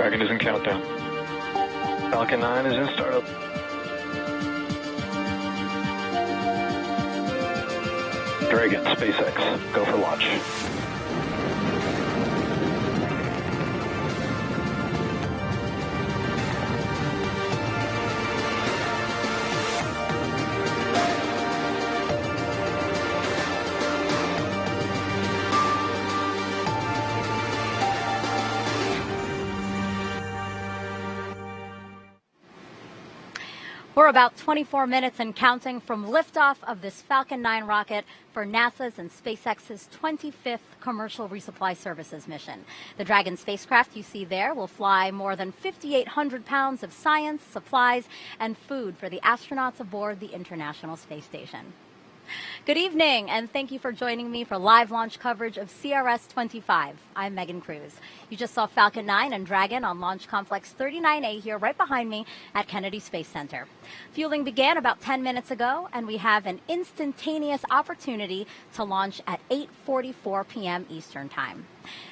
Dragon is in countdown. Falcon 9 is in startup. Dragon, SpaceX, go for launch. We're about 24 minutes and counting from liftoff of this Falcon 9 rocket for NASA's and SpaceX's 25th commercial resupply services mission. The Dragon spacecraft you see there will fly more than 5,800 pounds of science, supplies, and food for the astronauts aboard the International Space Station. Good evening, and thank you for joining me for live launch coverage of CRS 25. I'm Megan Cruz. You just saw Falcon 9 and Dragon on Launch Complex 39A here right behind me at Kennedy Space Center. Fueling began about 10 minutes ago, and we have an instantaneous opportunity to launch at 8:44 p.m. Eastern Time.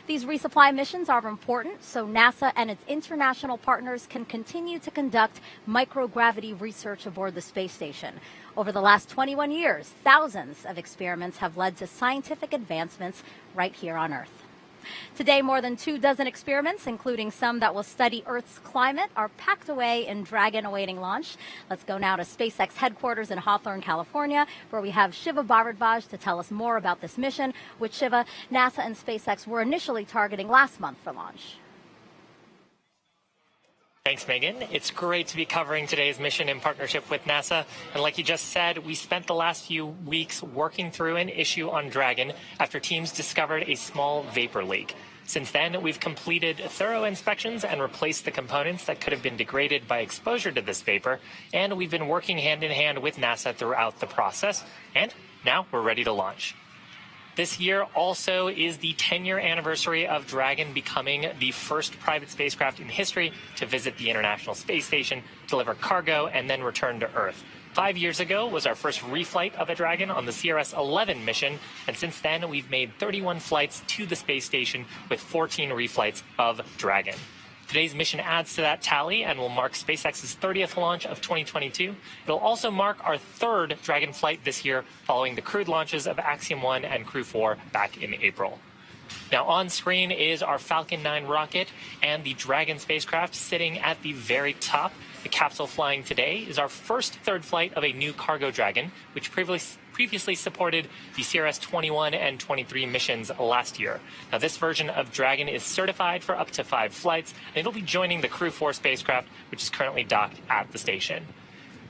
These resupply missions are important so NASA and its international partners can continue to conduct microgravity research aboard the space station. Over the last 21 years, thousands of experiments have led to scientific advancements right here on Earth. Today, more than 24 experiments, including some that will study Earth's climate, are packed away in Dragon awaiting launch. Let's go now to SpaceX headquarters in Hawthorne, California, where we have Shiva Bharadwaj to tell us more about this mission, which Shiva, NASA and SpaceX were initially targeting last month for launch. Thanks, Megan. It's great to be covering today's mission in partnership with NASA. And like you just said, we spent the last few weeks working through an issue on Dragon after teams discovered a small vapor leak. Since then, we've completed thorough inspections and replaced the components that could have been degraded by exposure to this vapor. And we've been working hand in hand with NASA throughout the process. And now we're ready to launch. This year also is the 10-year anniversary of Dragon becoming the first private spacecraft in history to visit the International Space Station, deliver cargo, and then return to Earth. 5 years ago was our first reflight of a Dragon on the CRS 11 mission, and since then we've made 31 flights to the space station with 14 reflights of Dragon. Today's mission adds to that tally and will mark SpaceX's 30th launch of 2022. It'll also mark our third Dragon flight this year, following the crewed launches of Axiom 1 and Crew 4 back in April. Now on screen is our Falcon 9 rocket and the Dragon spacecraft sitting at the very top. The capsule flying today is our first third flight of a new cargo Dragon, which previously supported the CRS 21 and 23 missions last year. Now, this version of Dragon is certified for up to 5 flights, and it'll be joining the Crew 4 spacecraft, which is currently docked at the station.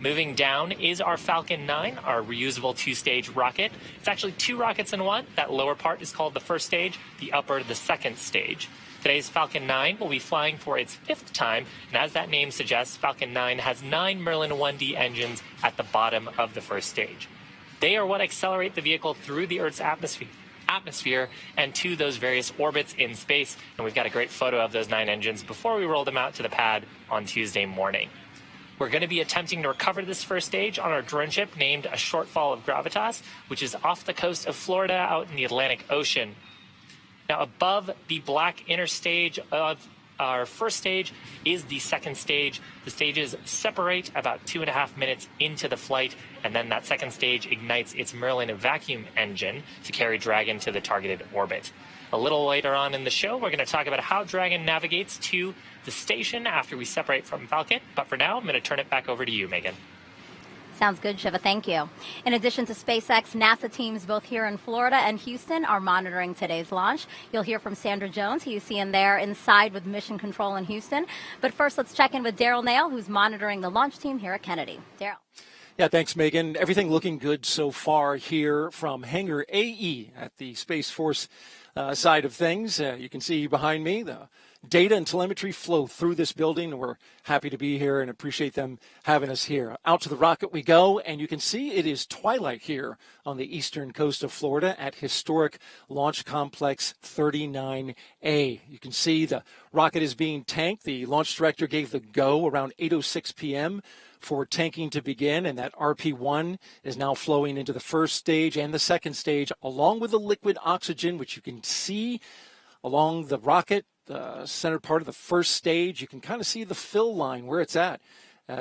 Moving down is our Falcon 9, our reusable 2-stage rocket. It's actually 2 rockets in one. That lower part is called the first stage, the upper the second stage. Today's Falcon 9 will be flying for its 5th time, and as that name suggests, Falcon 9 has 9 Merlin 1D engines at the bottom of the first stage. They are what accelerate the vehicle through the Earth's atmosphere and to those various orbits in space, and we've got a great photo of those 9 engines before we roll them out to the pad on Tuesday morning. We're going to be attempting to recover this first stage on our drone ship named A Shortfall of Gravitas, which is off the coast of Florida out in the Atlantic Ocean. Now, above the black inner stage of our first stage is the second stage. The stages separate about 2.5 minutes into the flight, and then that second stage ignites its Merlin vacuum engine to carry Dragon to the targeted orbit. A little later on in the show, we're going to talk about how Dragon navigates to the station after we separate from Falcon. But for now, I'm going to turn it back over to you, Megan. Sounds good, Shiva. Thank you. In addition to SpaceX, NASA teams both here in Florida and Houston are monitoring today's launch. You'll hear from Sandra Jones, who you see in there inside with Mission Control in Houston. But first, let's check in with Daryl Nail, who's monitoring the launch team here at Kennedy. Daryl. Yeah, thanks, Megan. Everything looking good so far here from Hangar AE at the Space Force side of things. You can see behind me the data and telemetry flow through this building. We're happy to be here and appreciate them having us here. Out to the rocket we go, and you can see it is twilight here on the eastern coast of Florida at historic Launch Complex 39A. You can see the rocket is being tanked. The launch director gave the go around 8:06 p.m. for tanking to begin, and that RP-1 is now flowing into the first stage and the second stage, along with the liquid oxygen, which you can see along the rocket the center part of the first stage. You can kind of see the fill line where it's at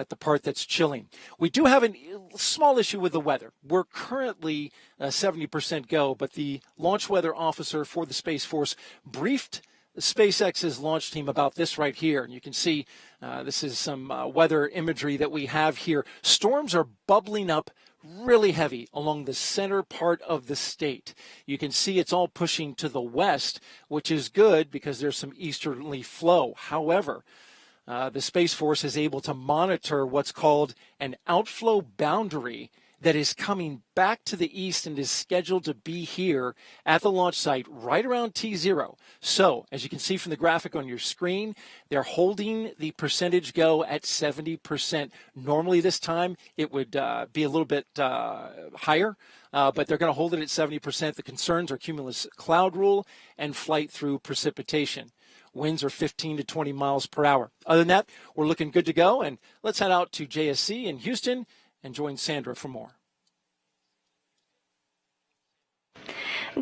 the part that's chilling. We do have a small issue with the weather. We're currently 70% go, but the launch weather officer for the Space Force briefed SpaceX's launch team about this right here. And you can see this is some weather imagery that we have here. Storms are bubbling up really heavy along the center part of the state. You can see it's all pushing to the west, which is good because there's some easterly flow. However, the Space Force is able to monitor what's called an outflow boundary that is coming back to the east and is scheduled to be here at the launch site right around T0. So, as you can see from the graphic on your screen, they're holding the percentage go at 70%. Normally this time it would be a little bit higher, but they're going to hold it at 70%. The concerns are cumulus cloud rule and flight through precipitation. Winds are 15 to 20 miles per hour. Other than that, we're looking good to go. And let's head out to JSC in Houston and join Sandra for more.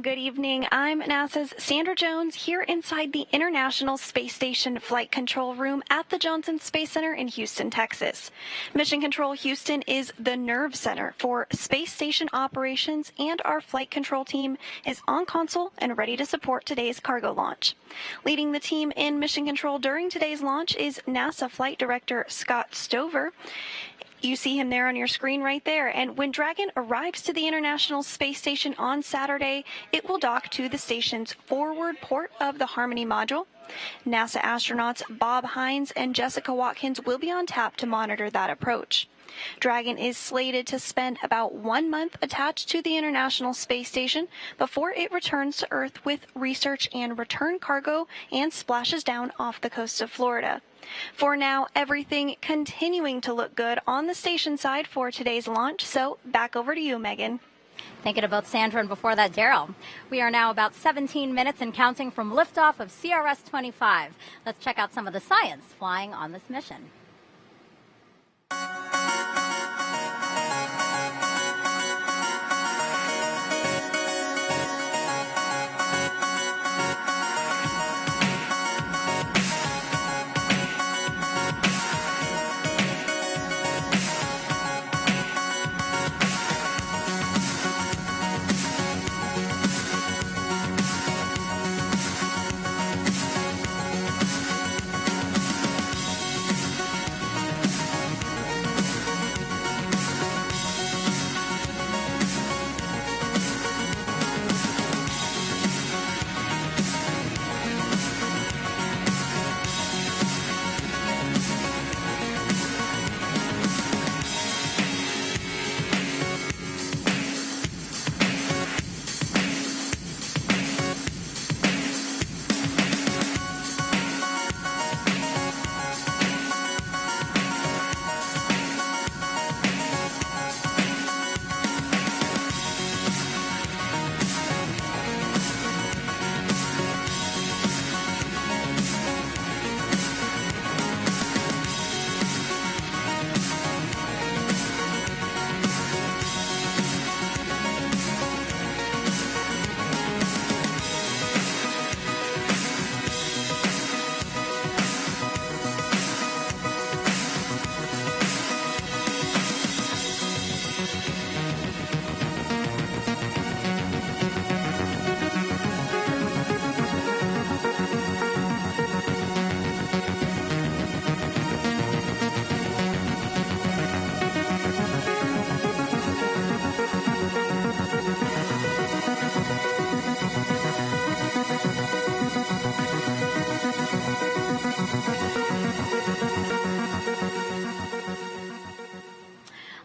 Good evening. I'm NASA's Sandra Jones here inside the International Space Station Flight Control Room at the Johnson Space Center in Houston, Texas. Mission Control Houston is the nerve center for space station operations, and our flight control team is on console and ready to support today's cargo launch. Leading the team in Mission Control during today's launch is NASA Flight Director Scott Stover. You see him there on your screen right there. And when Dragon arrives to the International Space Station on Saturday, it will dock to the station's forward port of the Harmony module. NASA astronauts Bob Hines and Jessica Watkins will be on tap to monitor that approach. Dragon is slated to spend about 1 month attached to the International Space Station before it returns to Earth with research and return cargo and splashes down off the coast of Florida. For now, everything continuing to look good on the station side for today's launch, so back over to you, Megan. Thinking about Sandra, and before that, Daryl. We are now about 17 minutes and counting from liftoff of CRS 25. Let's check out some of the science flying on this mission.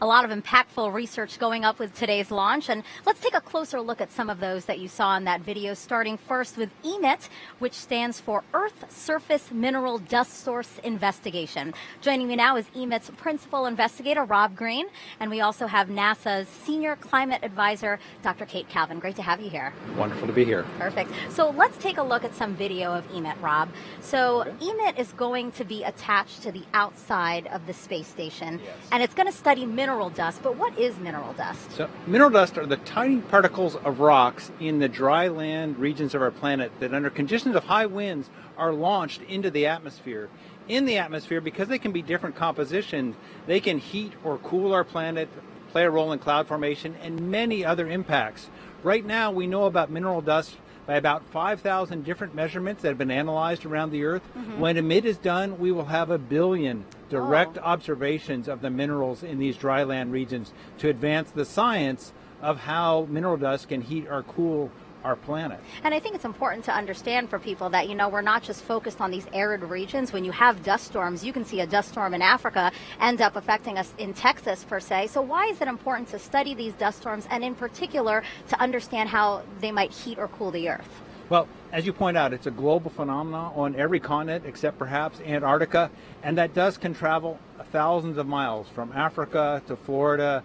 A lot of impactful research going up with today's launch, and let's take a closer look at some of those that you saw in that video, starting first with EMIT, which stands for Earth Surface Mineral Dust Source Investigation. Joining me now is EMIT's principal investigator, Rob Green, and we also have NASA's Senior Climate Advisor, Dr. Kate Calvin. Great to have you here. Wonderful to be here. Perfect. So let's take a look at some video of EMIT, Rob. So EMIT is going to be attached to the outside of the space station, and it's going to study mineral mineral dust, but what is mineral dust? So mineral dust are the tiny particles of rocks in the dry land regions of our planet that under conditions of high winds are launched into the atmosphere. In the atmosphere, because they can be different compositions, they can heat or cool our planet, play a role in cloud formation, and many other impacts. Right now, we know about mineral dust by about 5,000 different measurements that have been analyzed around the Earth. When EMIT is done, we will have 1 billion direct observations of the minerals in these dry land regions to advance the science of how mineral dust can heat or cool our planet. And I think it's important to understand for people that, we're not just focused on these arid regions. When you have dust storms, you can see a dust storm in Africa end up affecting us in Texas, per se. So why is it important to study these dust storms, and in particular to understand how they might heat or cool the Earth? Well, as you point out, it's a global phenomenon on every continent except perhaps Antarctica, and that dust can travel thousands of miles from Africa to Florida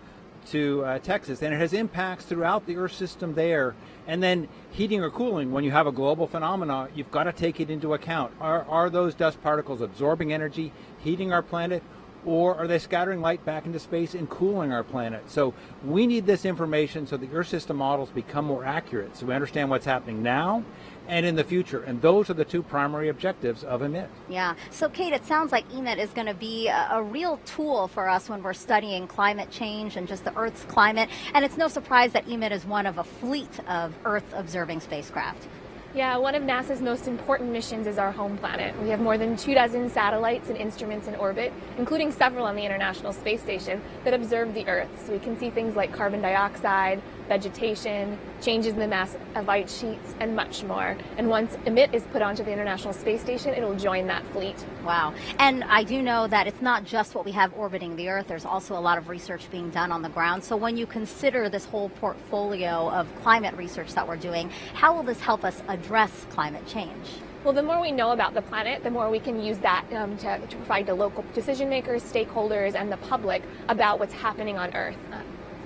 to Texas, and it has impacts throughout the Earth system there. And then heating or cooling, when you have a global phenomenon, you've got to take it into account. Are those dust particles absorbing energy, heating our planet, or are they scattering light back into space and cooling our planet? So we need this information so the Earth system models become more accurate, so we understand what's happening now and in the future. And those are the two primary objectives of EMIT. Yeah. So, Kate, it sounds like EMIT is going to be a real tool for us when we're studying climate change and just the Earth's climate. And it's no surprise that EMIT is one of a fleet of Earth-observing spacecraft. Yeah, one of NASA's most important missions is our home planet. We have more than 24 satellites and instruments in orbit, including several on the International Space Station, that observe the Earth. So we can see things like carbon dioxide, vegetation, changes in the mass of ice sheets, and much more. And once EMIT is put onto the International Space Station, it will join that fleet. Wow. And I do know that it's not just what we have orbiting the Earth. There's also a lot of research being done on the ground. So when you consider this whole portfolio of climate research that we're doing, how will this help us address climate change? Well, the more we know about the planet, the more we can use that to provide to local decision makers, stakeholders, and the public about what's happening on Earth.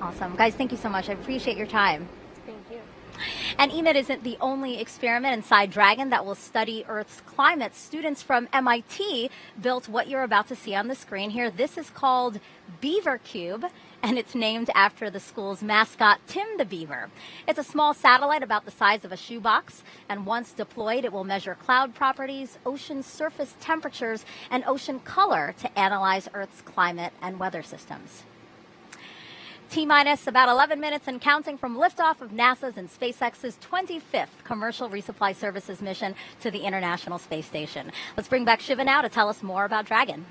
Awesome. Guys, thank you so much. I appreciate your time. Thank you. And EMIT isn't the only experiment inside Dragon that will study Earth's climate. Students from MIT built what you're about to see on the screen here. This is called Beaver Cube, and it's named after the school's mascot, Tim the Beaver. It's a small satellite about the size of a shoebox, and once deployed, it will measure cloud properties, ocean surface temperatures, and ocean color to analyze Earth's climate and weather systems. T-minus about 11 minutes and counting from liftoff of NASA's and SpaceX's 25th commercial resupply services mission to the International Space Station. Let's bring back Shiva now to tell us more about Dragon.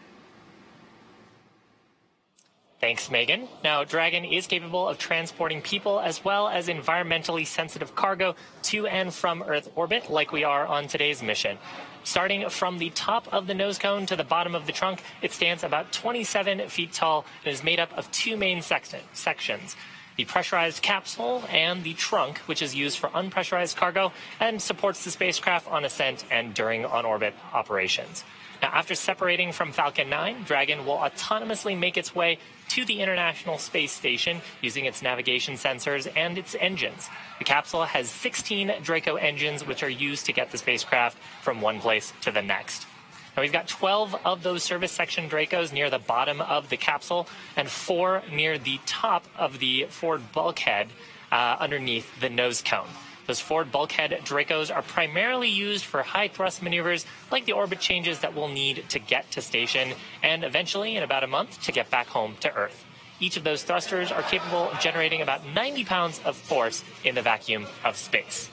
Thanks, Megan. Now, Dragon is capable of transporting people as well as environmentally sensitive cargo to and from Earth orbit, like we are on today's mission. Starting from the top of the nose cone to the bottom of the trunk, it stands about 27 feet tall and is made up of two main sections. The pressurized capsule and the trunk, which is used for unpressurized cargo and supports the spacecraft on ascent and during on-orbit operations. Now, after separating from Falcon 9, Dragon will autonomously make its way to the International Space Station using its navigation sensors and its engines. The capsule has 16 Draco engines, which are used to get the spacecraft from one place to the next. Now, we've got 12 of those service section Dracos near the bottom of the capsule and 4 near the top of the forward bulkhead underneath the nose cone. Those forward bulkhead Dracos are primarily used for high-thrust maneuvers like the orbit changes that we'll need to get to station and eventually, in about a month, to get back home to Earth. Each of those thrusters are capable of generating about 90 pounds of force in the vacuum of space.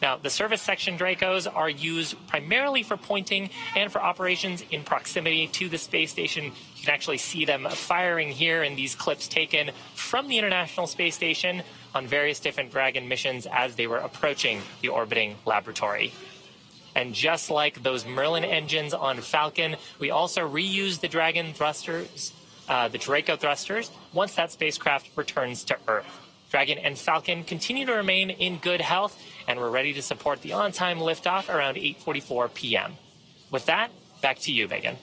Now, the service section Dracos are used primarily for pointing and for operations in proximity to the space station. You can actually see them firing here in these clips taken from the International Space Station on various different Dragon missions as they were approaching the orbiting laboratory. And just like those Merlin engines on Falcon, we also reuse the Dragon thrusters, the Draco thrusters, once that spacecraft returns to Earth. Dragon and Falcon continue to remain in good health, and we're ready to support the on-time liftoff around 8:44 p.m. With that, back to you, Megan.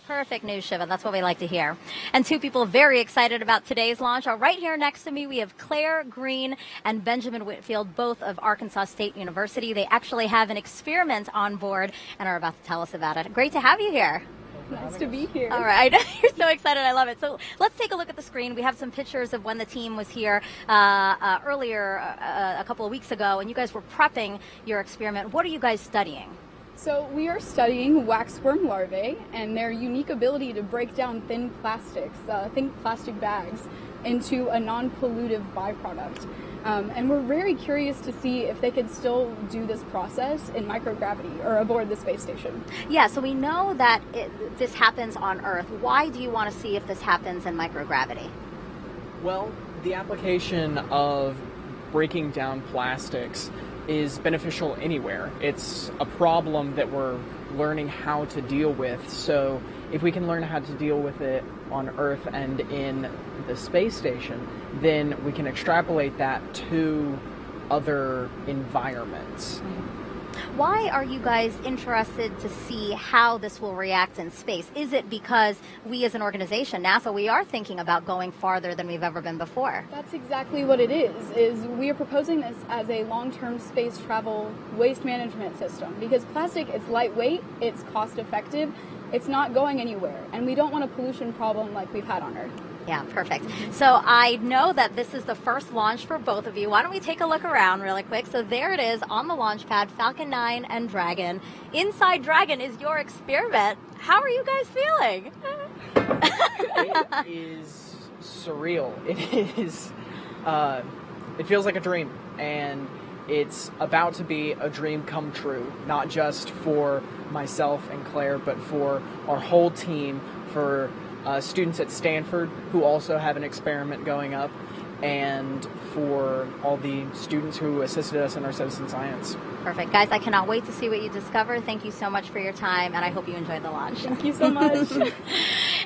Perfect news, Shiva. That's what we like to hear. And two people very excited about today's launch are right here next to me. We have Claire Green and Benjamin Whitfield, both of Arkansas State University. They actually have an experiment on board and are about to tell us about it. Great to have you here. Nice to be here. All right. You're so excited. I love it. So let's take a look at the screen. We have some pictures of when the team was here earlier a couple of weeks ago, and you guys were prepping your experiment. What are you guys studying? So we are studying waxworm larvae and their unique ability to break down thin plastics, thin plastic bags, into a non-pollutive byproduct. And we're very curious to see if they could still do this process in microgravity or aboard the space station. Yeah, so we know that this happens on Earth. Why do you want to see if this happens in microgravity? Well, the application of breaking down plastics is beneficial anywhere. It's a problem that we're learning how to deal with. So if we can learn how to deal with it on Earth and in the space station, then we can extrapolate that to other environments. Why are you guys interested to see how this will react in space? Is it because we as an organization, NASA, we are thinking about going farther than we've ever been before? That's exactly what it is we are proposing this as a long-term space travel waste management system, because plastic is lightweight, it's cost-effective, it's not going anywhere, and we don't want a pollution problem like we've had on Earth. Yeah, perfect. So I know that this is the first launch for both of you. Why don't we take a look around really quick? So there it is on the launch pad, Falcon 9 and Dragon. Inside Dragon is your experiment. How are you guys feeling? It is surreal. It is, it feels like a dream, and it's about to be a dream come true, not just for myself and Claire, but for our whole team, for students at Stanford who also have an experiment going up, and for all the students who assisted us in our citizen science. Perfect. Guys, I cannot wait to see what you discover. Thank you so much for your time, and I hope you enjoyed the launch. Thank you so much.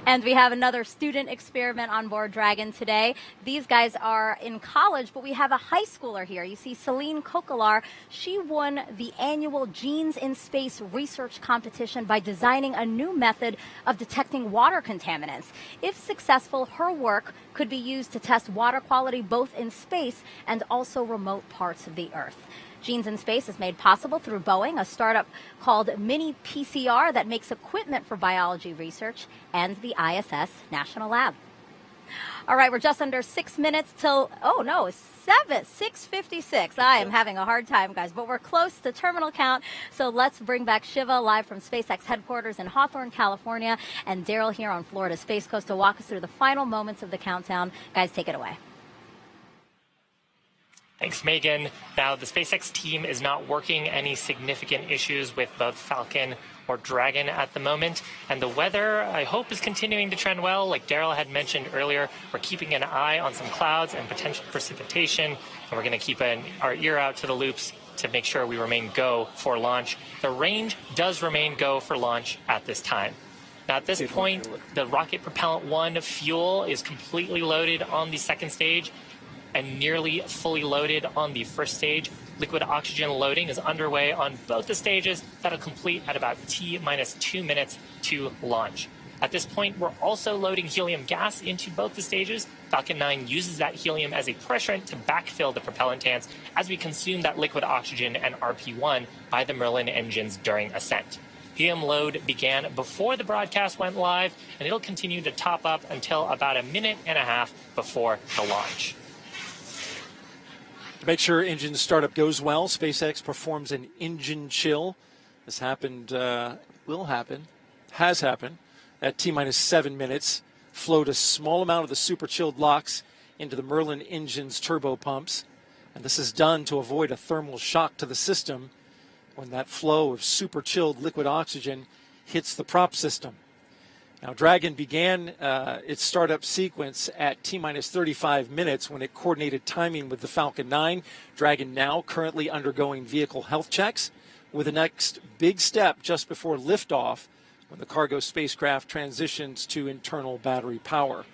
And we have another student experiment on board Dragon today. These guys are in college, but we have a high schooler here. You see Celine Coquelar. She won the annual Genes in Space research competition by designing a new method of detecting water contaminants. If successful, her work could be used to test water quality both in space and also remote parts of the Earth. Genes in Space is made possible through Boeing, a startup called Mini PCR that makes equipment for biology research, and the ISS National Lab. All right, we're just under 6 minutes till, 6:56. I am having a hard time, guys, but we're close to terminal count. So let's bring back Shiva live from SpaceX headquarters in Hawthorne, California, and Daryl here on Florida Space Coast to walk us through the final moments of the countdown. Guys, take it away. Thanks, Megan. Now, the SpaceX team is not working any significant issues with both Falcon or Dragon at the moment. And the weather, I hope, is continuing to trend well. Like Daryl had mentioned earlier, we're keeping an eye on some clouds and potential precipitation. And we're going to keep our ear out to the loops to make sure we remain go for launch. The range does remain go for launch at this time. Now, at this point, the rocket propellant 1 fuel is completely loaded on the second stage and nearly fully loaded on the first stage. Liquid oxygen loading is underway on both the stages. That'll complete at about T-2 minutes to launch. At this point, we're also loading helium gas into both the stages. Falcon 9 uses that helium as a pressurant to backfill the propellant tanks as we consume that liquid oxygen and RP1 by the Merlin engines during ascent. Helium load began before the broadcast went live, and it'll continue to top up until about a minute and a half before the launch. To make sure engine startup goes well, SpaceX performs an engine chill. This happened, will happen, has happened at T-minus 7 minutes. Flowed a small amount of the super chilled LOX into the Merlin engine's turbo pumps. And this is done to avoid a thermal shock to the system when that flow of super chilled liquid oxygen hits the prop system. Now, Dragon began its startup sequence at T-minus 35 minutes when it coordinated timing with the Falcon 9. Dragon now currently undergoing vehicle health checks with the next big step just before liftoff when the cargo spacecraft transitions to internal battery power.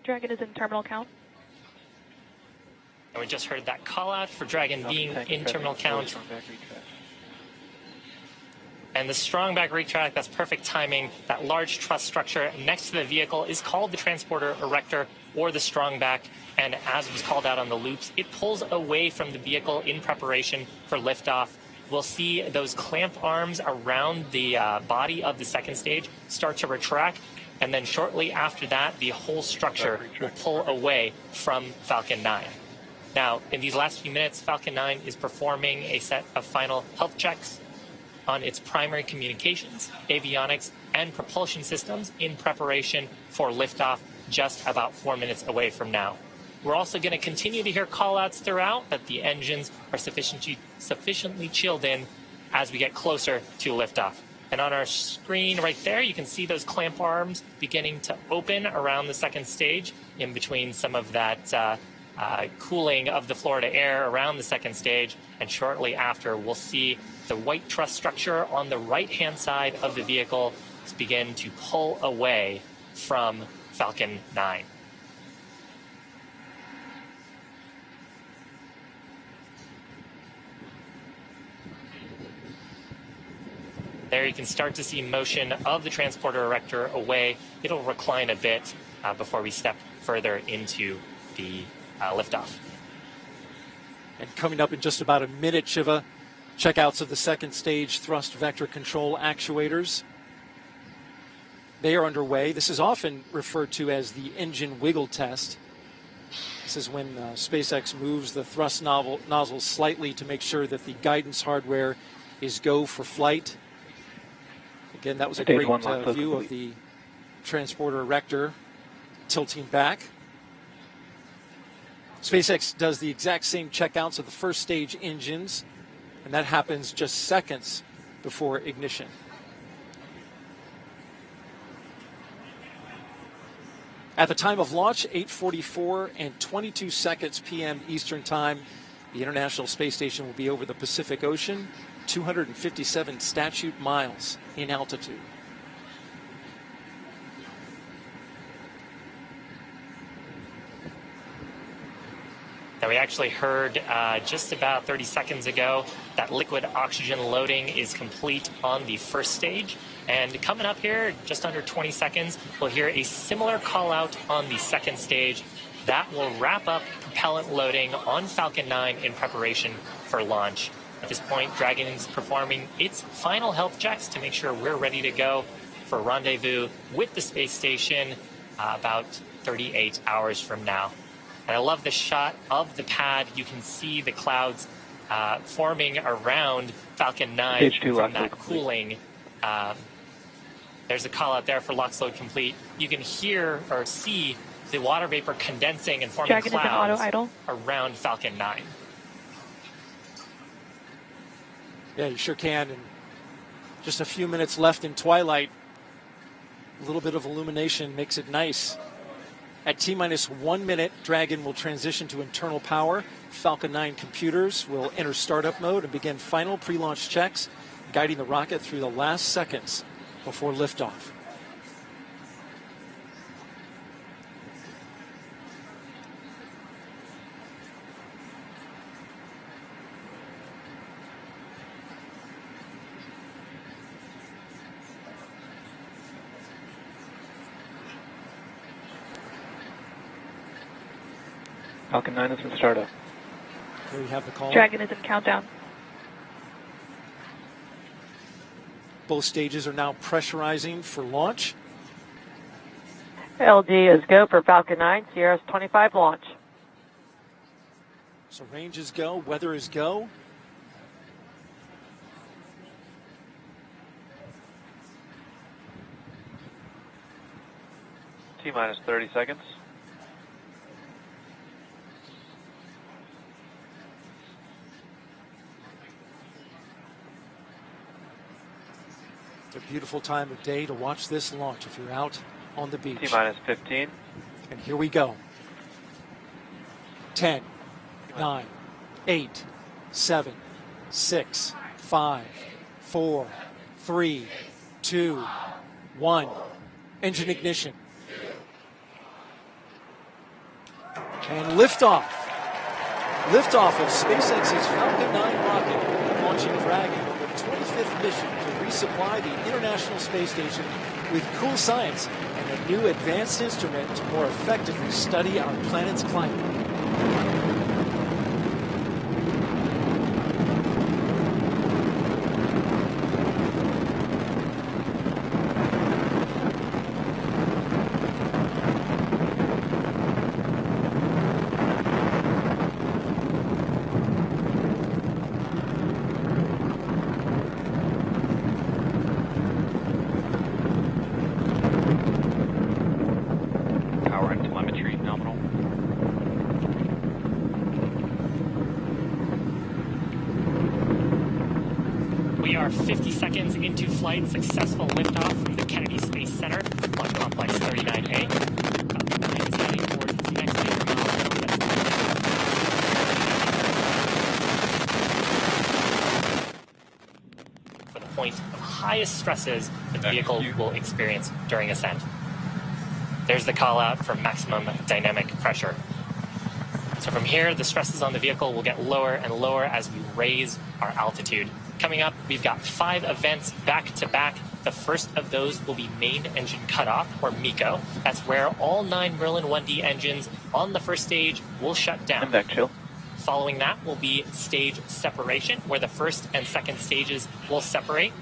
Dragon is in terminal count. And we just heard that call out for Dragon being in terminal count. And the strong back retract, that's perfect timing. That large truss structure next to the vehicle is called the transporter erector or the strong back. And as was called out on the loops, it pulls away from the vehicle in preparation for liftoff. we'll see those clamp arms around the body of the second stage start to retract. And then shortly after that, the whole structure will pull away from Falcon 9. Now, in these last few minutes, Falcon 9 is performing a set of final health checks on its primary communications, avionics, and propulsion systems in preparation for liftoff just about 4 minutes away from now. We're also going to continue to hear call-outs throughout that the engines are sufficiently chilled in as we get closer to liftoff. And on our screen right there, you can see those clamp arms beginning to open around the second stage in between some of that cooling of the Florida air around the second stage. And shortly after, we'll see the white truss structure on the right-hand side of the vehicle begin to pull away from Falcon 9. There you can start to see motion of the transporter erector away. It'll recline a bit before we step further into the liftoff. And coming up in just about a minute, Shiva, checkouts of the second stage thrust vector control actuators. They are underway. This is often referred to as the engine wiggle test. This is when SpaceX moves the thrust nozzle slightly to make sure that the guidance hardware is go for flight. Again, that was a great view of the transporter erector tilting back. SpaceX does the exact same checkouts of the first stage engines, and that happens just seconds before ignition. At the time of launch, 8:44 and 22 seconds p.m. Eastern Time, the International Space Station will be over the Pacific Ocean, 257 statute miles in altitude. Now, we actually heard just about 30 seconds ago that liquid oxygen loading is complete on the first stage. And coming up here, just under 20 seconds, we'll hear a similar call out on the second stage. That will wrap up propellant loading on Falcon 9 in preparation for launch. At this point, Dragon is performing its final health checks to make sure we're ready to go for rendezvous with the space station about 38 hours from now. And I love the shot of the pad. You can see the clouds forming around Falcon 9 from that cooling. There's a call out there for LOX load complete. You can hear or see the water vapor condensing and forming clouds around Falcon 9. Yeah, you sure can. And just a few minutes left in twilight. A little bit of illumination makes it nice. At T-minus 1 minute, Dragon will transition to internal power. Falcon 9 computers will enter startup mode and begin final pre-launch checks, guiding the rocket through the last seconds before liftoff. Falcon 9 is in startup. Here we have the call. Dragon is in countdown. Both stages are now pressurizing for launch. LG is go for Falcon 9, CRS 25 launch. So range is go, weather is go. T-minus 30 seconds. It's a beautiful time of day to watch this launch if you're out on the beach. T-minus 15. And here we go. 10, 9, 8, 7, 6, 5, 4, 3, 2, 1. Engine ignition. And liftoff. Liftoff of SpaceX's Falcon 9 rocket, launching Dragon on the 25th mission to resupply the International Space Station with cool science and a new advanced instrument to more effectively study our planet's climate. are 50 seconds into flight. Successful liftoff from the Kennedy Space Center, Launch Complex 39A. Falcon 9 is heading towards its next major milestone. For the point of highest stresses that the vehicle will experience during ascent. There's the call out for maximum dynamic pressure. So from here, the stresses on the vehicle will get lower and lower as we raise our altitude. Coming up, we've got 5 events back to back. The first of those will be main engine cutoff, or MECO. That's where all 9 Merlin 1D engines on the first stage will shut down. I'm back, chill. Following that will be stage separation, where the first and second stages will separate.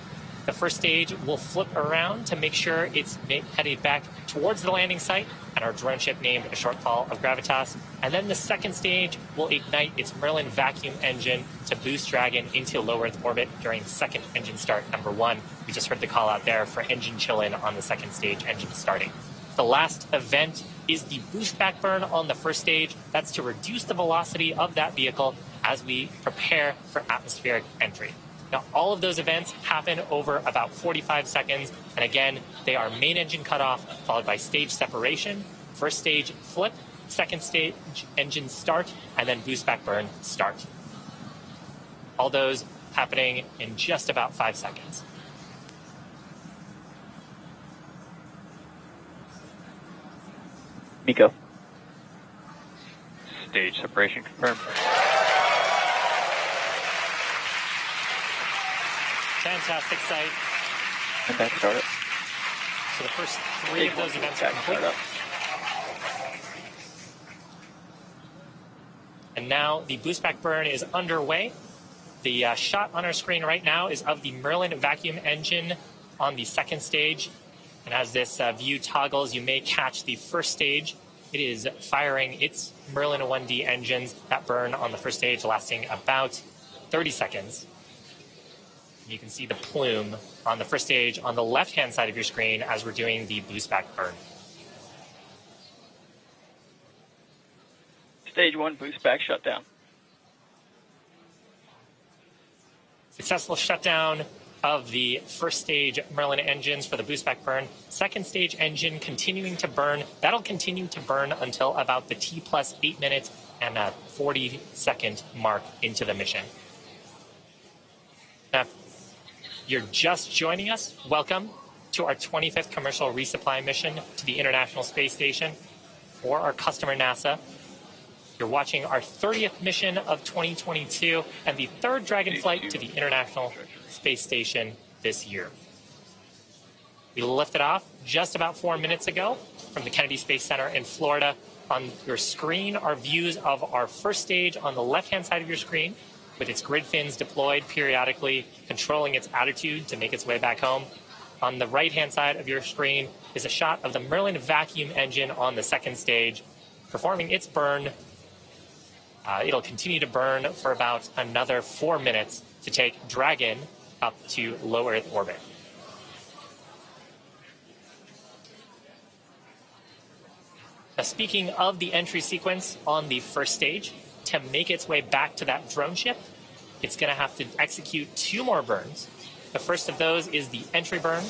The first stage will flip around to make sure it's headed back towards the landing site and our drone ship named a shortfall of gravitas. And then the second stage will ignite its Merlin vacuum engine to boost Dragon into low Earth orbit during second engine start number 1. We just heard the call out there for engine chill-in on the second stage engine starting. The last event is the boost back burn on the first stage. That's to reduce the velocity of that vehicle as we prepare for atmospheric entry. Now, all of those events happen over about 45 seconds. And again, they are main engine cutoff, followed by stage separation, first stage flip, second stage engine start, and then boost back burn start. All those happening in just about 5 seconds. MECO. Stage separation confirmed. Fantastic sight. And back startup. So the first 3 of those events are complete. And now the boost back burn is underway. The shot on our screen right now is of the Merlin vacuum engine on the second stage. And as this view toggles, you may catch the first stage. It is firing its Merlin 1D engines that burn on the first stage, lasting about 30 seconds. You can see the plume on the first stage on the left-hand side of your screen as we're doing the boost back burn. Stage 1 boost back shutdown. Successful shutdown of the first stage Merlin engines for the boost back burn. Second stage engine continuing to burn. That'll continue to burn until about the T plus 8 minutes and a 40-second mark into the mission. Now, you're just joining us, welcome to our 25th commercial resupply mission to the International Space Station for our customer NASA. You're watching our 30th mission of 2022 and the 3rd Dragon flight to the International Space Station this year. We lifted off just about 4 minutes ago from the Kennedy Space Center in Florida. On your screen are views of our first stage on the left-hand side of your screen, with its grid fins deployed periodically, controlling its attitude to make its way back home. On the right-hand side of your screen is a shot of the Merlin vacuum engine on the second stage, performing its burn. It'll continue to burn for about another 4 minutes to take Dragon up to low Earth orbit. Now, speaking of the entry sequence on the first stage, to make its way back to that drone ship, it's going to have to execute 2 more burns. The first of those is the entry burn,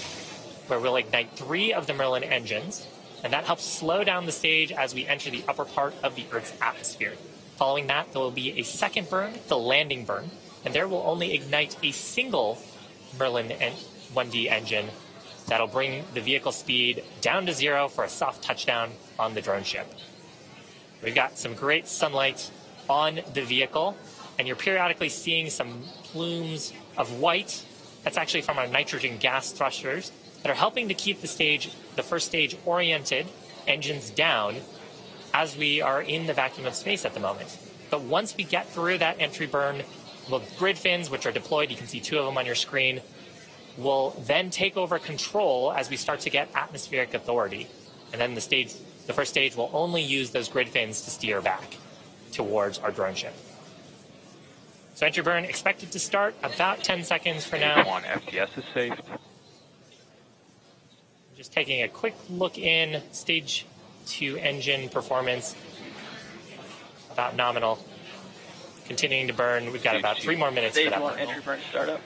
where we'll ignite 3 of the Merlin engines, and that helps slow down the stage as we enter the upper part of the Earth's atmosphere. Following that, there will be a second burn, the landing burn, and there will only ignite a single Merlin 1D engine that'll bring the vehicle speed down to 0 for a soft touchdown on the drone ship. We've got some great sunlight on the vehicle, and you're periodically seeing some plumes of white. That's actually from our nitrogen gas thrusters that are helping to keep the first stage oriented, engines down, as we are in the vacuum of space at the moment. But once we get through that entry burn, the grid fins, which are deployed, you can see 2 of them on your screen, will then take over control as we start to get atmospheric authority. And then the first stage will only use those grid fins to steer back towards our drone ship. So entry burn expected to start about 10 seconds for now. Stage 1 FTS is safe. Just taking a quick look in, stage 2 engine performance, about nominal. Continuing to burn. We've got about 3 more minutes for that. Stage 1 entry burn startup.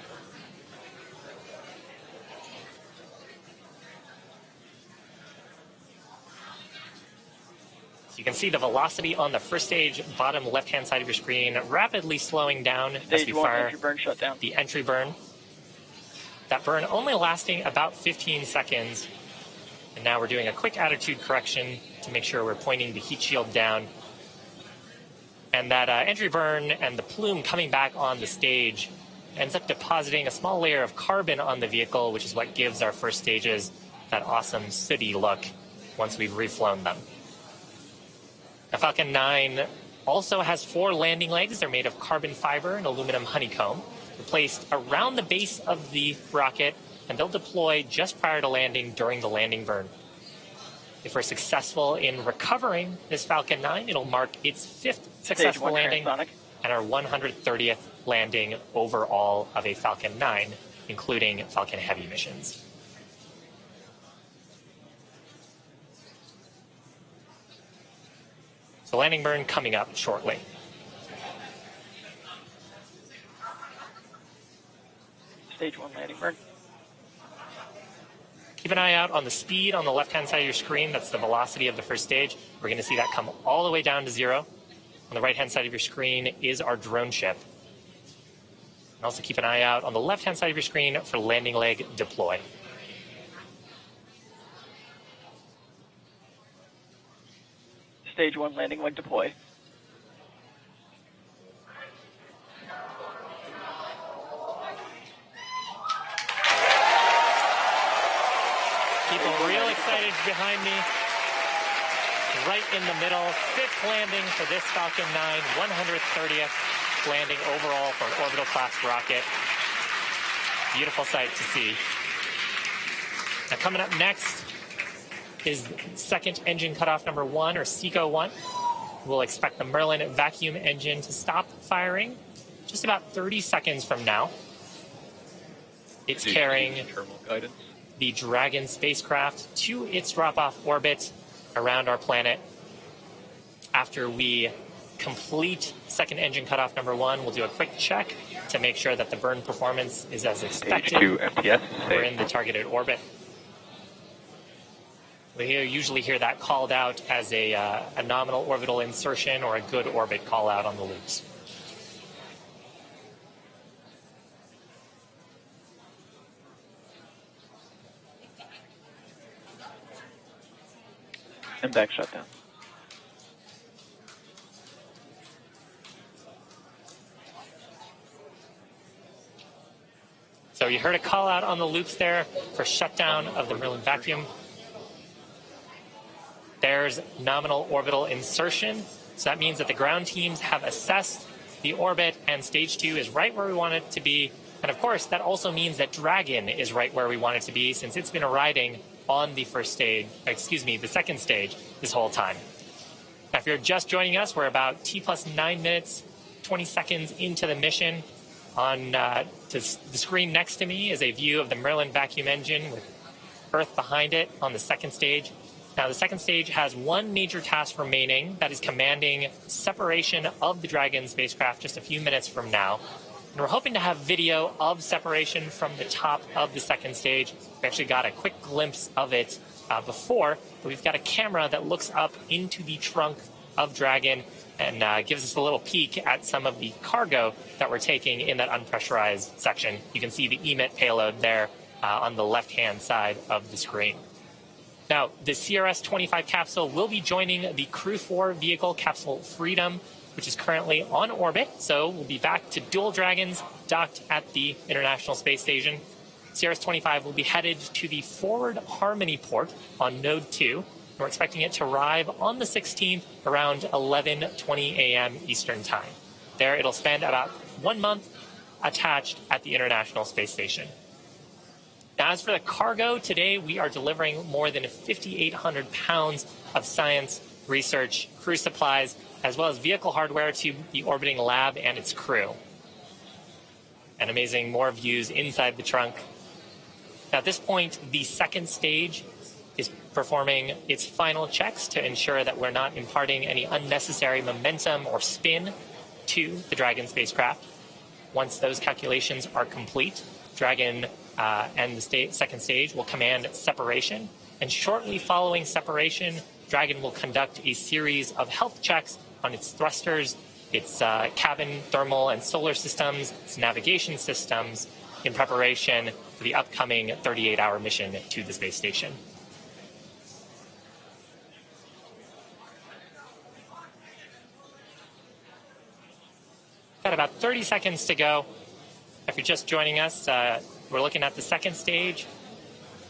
You can see the velocity on the first stage, bottom left-hand side of your screen, rapidly slowing down as we Stage 1 fire entry burn shut down. the entry burn. That burn only lasting about 15 seconds. And now we're doing a quick attitude correction to make sure we're pointing the heat shield down. And that entry burn and the plume coming back on the stage ends up depositing a small layer of carbon on the vehicle, which is what gives our first stages that awesome sooty look once we've reflown them. The Falcon 9 also has 4 landing legs. They're made of carbon fiber and aluminum honeycomb. They're placed around the base of the rocket, and they'll deploy just prior to landing during the landing burn. If we're successful in recovering this Falcon 9, it'll mark its 5th successful landing and our 130th landing overall of a Falcon 9, including Falcon Heavy missions. So landing burn coming up shortly. Stage 1 landing burn. Keep an eye out on the speed on the left-hand side of your screen. That's the velocity of the first stage. We're going to see that come all the way down to 0. On the right-hand side of your screen is our drone ship. And also keep an eye out on the left-hand side of your screen for landing leg deploy. Stage 1 landing leg deploy. People real excited behind me. Right in the middle, 5th landing for this Falcon 9, 130th landing overall for an orbital class rocket. Beautiful sight to see. Now coming up next is second engine cutoff number 1, or SECO 1. We'll expect the Merlin vacuum engine to stop firing just about 30 seconds from now. It's carrying the Dragon spacecraft to its drop-off orbit around our planet. After we complete second engine cutoff number 1, we'll do a quick check to make sure that the burn performance is as expected. Stage 2 MTS. We're in the targeted orbit. We usually hear that called out as a nominal orbital insertion or a good orbit call out on the loops. And back shutdown. So you heard a call out on the loops there for shutdown of the Merlin vacuum. There's nominal orbital insertion. So that means that the ground teams have assessed the orbit and stage 2 is right where we want it to be. And of course, that also means that Dragon is right where we want it to be since it's been riding on the the second stage this whole time. Now, if you're just joining us, we're about T+9 minutes, 20 seconds into the mission. On the screen next to me is a view of the Merlin vacuum engine with Earth behind it on the second stage. Now, the second stage has one major task remaining, that is commanding separation of the Dragon spacecraft just a few minutes from now. And we're hoping to have video of separation from the top of the second stage. We actually got a quick glimpse of it before, but we've got a camera that looks up into the trunk of Dragon and gives us a little peek at some of the cargo that we're taking in that unpressurized section. You can see the EMIT payload there on the left-hand side of the screen. Now, the CRS 25 capsule will be joining the Crew 4 vehicle, Capsule Freedom, which is currently on orbit. So we'll be back to dual Dragons docked at the International Space Station. CRS 25 will be headed to the Forward Harmony port on Node 2. We're expecting it to arrive on the 16th around 11:20 a.m. Eastern Time. There, it'll spend about 1 month attached at the International Space Station. Now, as for the cargo, today we are delivering more than 5,800 pounds of science, research, crew supplies, as well as vehicle hardware to the orbiting lab and its crew. And amazing, more views inside the trunk. Now, at this point, the second stage is performing its final checks to ensure that we're not imparting any unnecessary momentum or spin to the Dragon spacecraft. Once those calculations are complete, Dragon and the second stage will command separation. And shortly following separation, Dragon will conduct a series of health checks on its thrusters, its cabin thermal and solar systems, its navigation systems, in preparation for the upcoming 38-hour mission to the space station. Got about 30 seconds to go. If you're just joining us, we're looking at the second stage.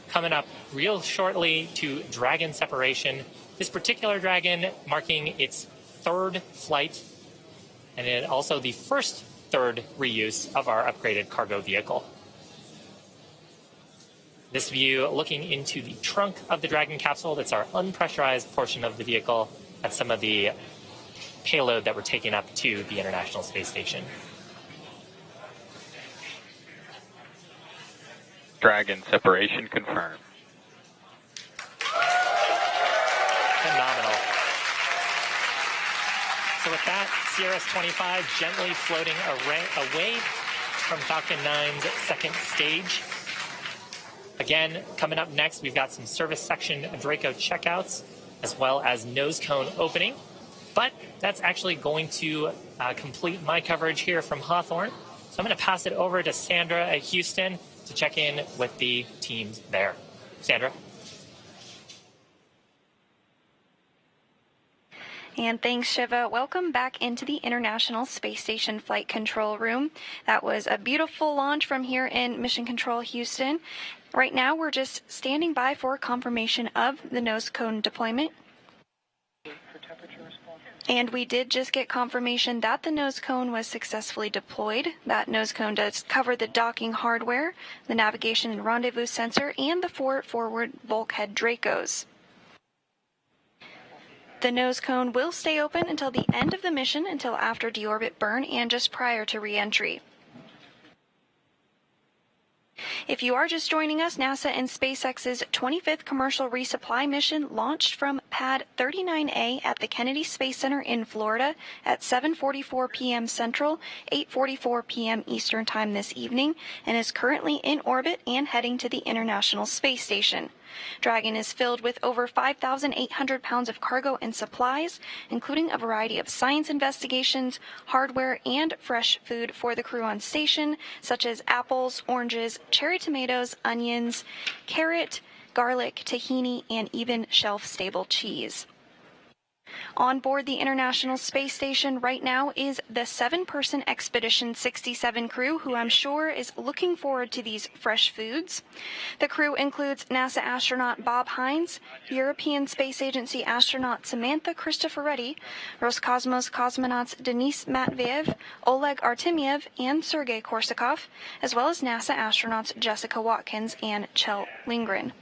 Coming up real shortly to Dragon separation. This particular Dragon marking its third flight, and it also the third reuse of our upgraded cargo vehicle. This view looking into the trunk of the Dragon capsule. That's our unpressurized portion of the vehicle. That's some of the payload that we're taking up to the International Space Station. Dragon separation confirmed. Phenomenal. So with that, CRS-25 gently floating away from Falcon 9's second stage. Again, coming up next, we've got some service section Draco checkouts, as well as nose cone opening. But that's actually going to complete my coverage here from Hawthorne. So I'm going to pass it over to Sandra at Houston to check in with the teams there. Sandra? And thanks, Shiva. Welcome back into the International Space Station Flight Control Room. That was a beautiful launch from here in Mission Control Houston. Right now, we're just standing by for confirmation of the nose cone deployment. And we did just get confirmation that the nose cone was successfully deployed. That nose cone does cover the docking hardware, the navigation and rendezvous sensor, and the 4 forward bulkhead Dracos. The nose cone will stay open until the end of the mission, until after deorbit burn and just prior to re-entry. If you are just joining us, NASA and SpaceX's 25th commercial resupply mission launched from Pad 39A at the Kennedy Space Center in Florida at 7:44 p.m. Central, 8:44 p.m. Eastern Time this evening, and is currently in orbit and heading to the International Space Station. Dragon is filled with over 5,800 pounds of cargo and supplies, including a variety of science investigations, hardware, and fresh food for the crew on station, such as apples, oranges, cherry tomatoes, onions, carrot, garlic, tahini, and even shelf-stable cheese. On board the International Space Station right now is the 7-person Expedition 67 crew, who I'm sure is looking forward to these fresh foods. The crew includes NASA astronaut Bob Hines, European Space Agency astronaut Samantha Cristoforetti, Roscosmos cosmonauts Denis Matveev, Oleg Artemyev, and Sergei Korsakov, as well as NASA astronauts Jessica Watkins and Kjell Lindgren.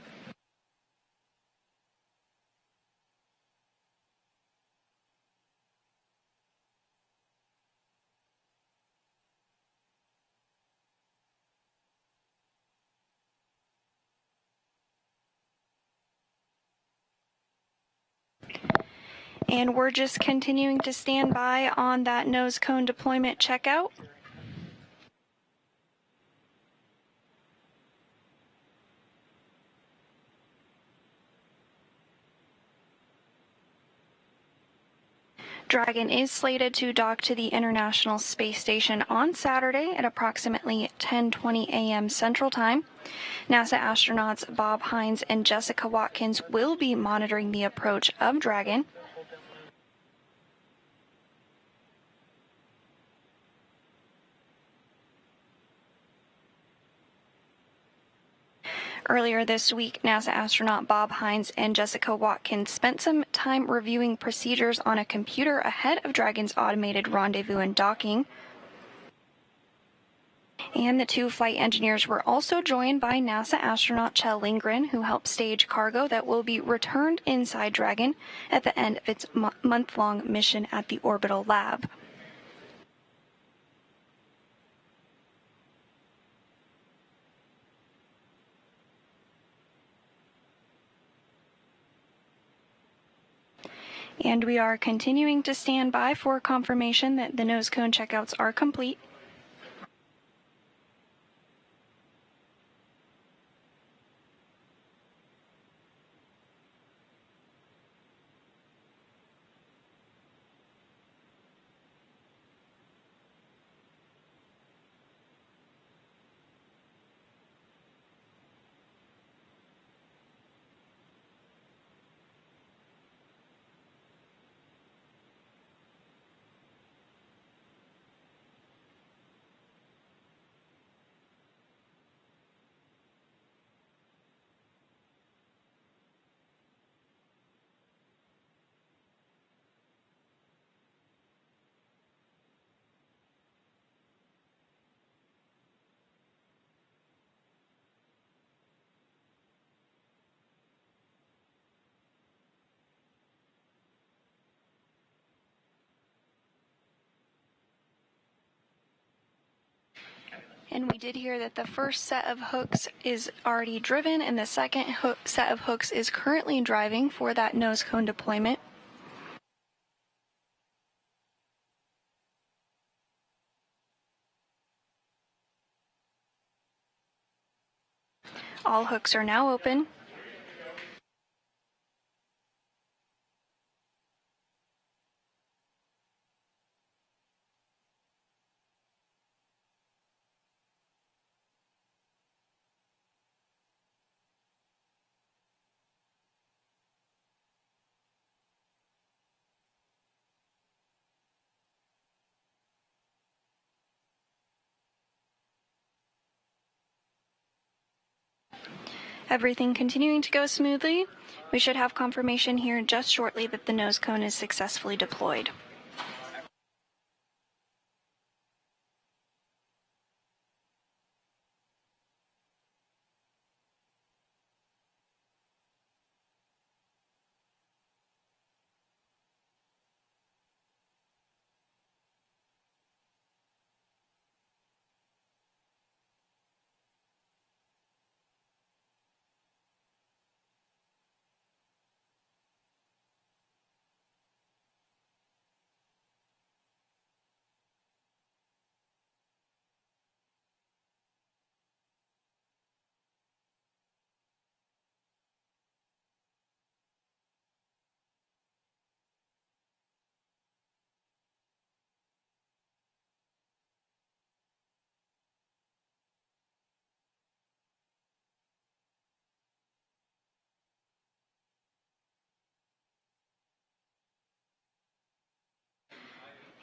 And we're just continuing to stand by on that nose cone deployment checkout. Dragon is slated to dock to the International Space Station on Saturday at approximately 10:20 a.m. Central Time. NASA astronauts Bob Hines and Jessica Watkins will be monitoring the approach of Dragon. Earlier this week, NASA astronaut Bob Hines and Jessica Watkins spent some time reviewing procedures on a computer ahead of Dragon's automated rendezvous and docking. And the two flight engineers were also joined by NASA astronaut Kjell Lindgren, who helped stage cargo that will be returned inside Dragon at the end of its month-long mission at the orbital lab. And we are continuing to stand by for confirmation that the nose cone checkouts are complete. And we did hear that the first set of hooks is already driven and the second set of hooks is currently driving for that nose cone deployment. All hooks are now open. Everything continuing to go smoothly. We should have confirmation here just shortly that the nose cone is successfully deployed.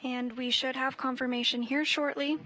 And we should have confirmation here shortly.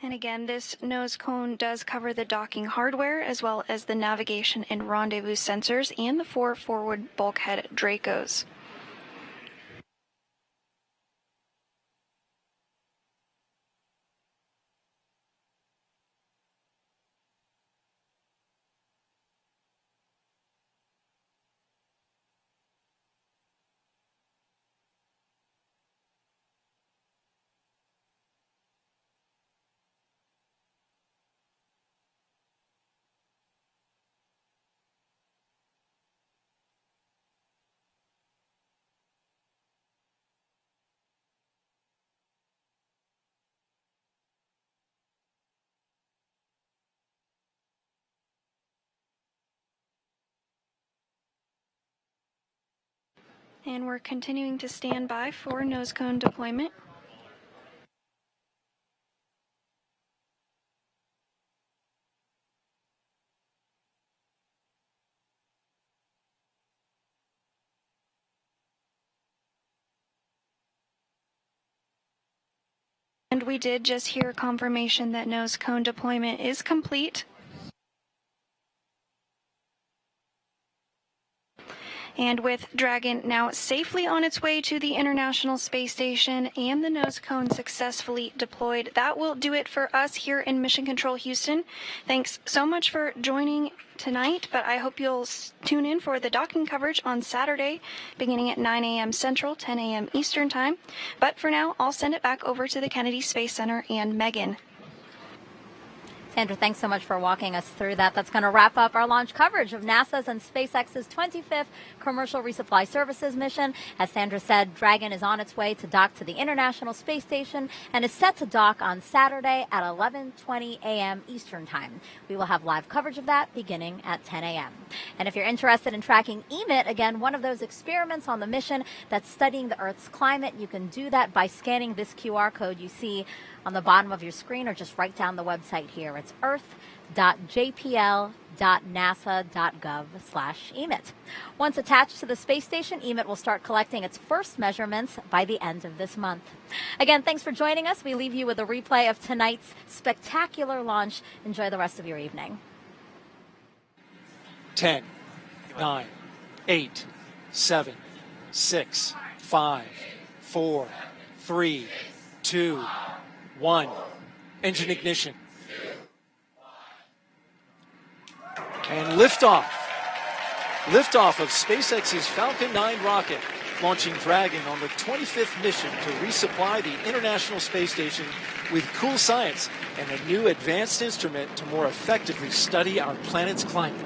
And again, this nose cone does cover the docking hardware as well as the navigation and rendezvous sensors and the 4 forward bulkhead Dracos. And we're continuing to stand by for nose cone deployment. And we did just hear confirmation that nose cone deployment is complete. And with Dragon now safely on its way to the International Space Station and the nose cone successfully deployed, that will do it for us here in Mission Control Houston. Thanks so much for joining tonight, but I hope you'll tune in for the docking coverage on Saturday, beginning at 9 a.m. Central, 10 a.m. Eastern Time. But for now, I'll send it back over to the Kennedy Space Center and Megan. Sandra, thanks so much for walking us through that. That's going to wrap up our launch coverage of NASA's and SpaceX's 25th Commercial Resupply Services mission. As Sandra said, Dragon is on its way to dock to the International Space Station and is set to dock on Saturday at 11:20 a.m. Eastern Time. We will have live coverage of that beginning at 10 a.m. And if you're interested in tracking EMIT, again, one of those experiments on the mission that's studying the Earth's climate, you can do that by scanning this QR code you see on the bottom of your screen or just write down the website here. It's earth.jpl.nasa.gov/EMIT. Once attached to the space station, EMIT will start collecting its first measurements by the end of this month. Again, thanks for joining us. We leave you with a replay of tonight's spectacular launch. Enjoy the rest of your evening. 10, 9, 8, 7, 6, 5, 4, 3, 2, 1. Engine ignition. And liftoff. Liftoff of SpaceX's Falcon 9 rocket, launching Dragon on the 25th mission to resupply the International Space Station with cool science and a new advanced instrument to more effectively study our planet's climate.